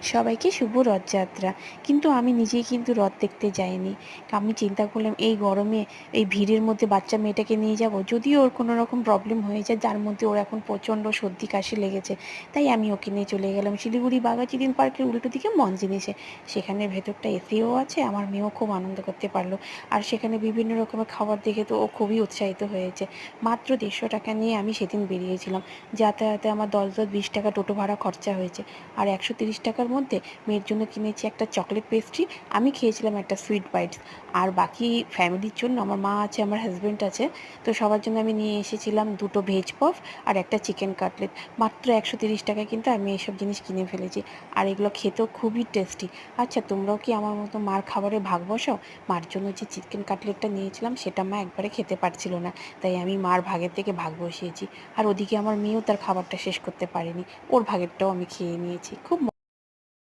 সবাইকে শুভ রথযাত্রা। কিন্তু আমি নিজেই কিন্তু রথ দেখতে যাইনি। আমি চিন্তা করলাম এই গরমে এই ভিড়ের মধ্যে বাচ্চা মেয়েটাকে নিয়ে যাব। যদিও ওর কোনো রকম প্রবলেম হয়ে যায় যার মধ্যে ওর এখন প্রচণ্ড সর্দি কাশি লেগেছে। তাই আমি ওকে নিয়ে চলে গেলাম শিলিগুড়ি বাঘাযতীন পার্কের উল্টো দিকে মঞ্জিনিসে। সেখানে ভেতরটা এসিও আছে, আমার মেয়েও খুব আনন্দ করতে পারল। আর সেখানে বিভিন্ন রকমের খাবার দেখে তো ও খুবই উৎসাহিত হয়েছে। মাত্র ১৫০ টাকা নিয়ে আমি সেদিন বেরিয়েছিলাম। যাতায়াতে আমার ১০-১০ ২০ টাকা টোটো ভাড়া খরচা হয়েছে। আর ১৩০ টাকার মধ্যে মেয়ের জন্য কিনেছি একটা চকলেট পেস্ট্রি, আমি খেয়েছিলাম একটা সুইট বাইটস। আর বাকি ফ্যামিলির জন্য আমার মা আছে, আমার হাজব্যান্ড আছে, তো সবার জন্য আমি নিয়ে এসেছিলাম দুটো ভেজ পফ আর একটা চিকেন কাটলেট। মাত্র ১৩০ টাকায় কিন্তু আমি এইসব জিনিস কিনে ফেলেছি। আর এগুলো খেতেও খুবই টেস্টি। আচ্ছা, তোমরাও কি আমার মতো মার খাবারে ভাগ বসাও? মার জন্য যে চিকেন কাটলেটটা নিয়েছিলাম সেটা মা একবারে খেতে পারছিল না, তাই আমি মার ভাগের থেকে ভাগ বসিয়েছি। আর ওদিকে আমার মেয়েও তার খাবারটা শেষ করতে পারেনি, ওর ভাগেরটাও আমি খেয়ে নিয়েছি। খুব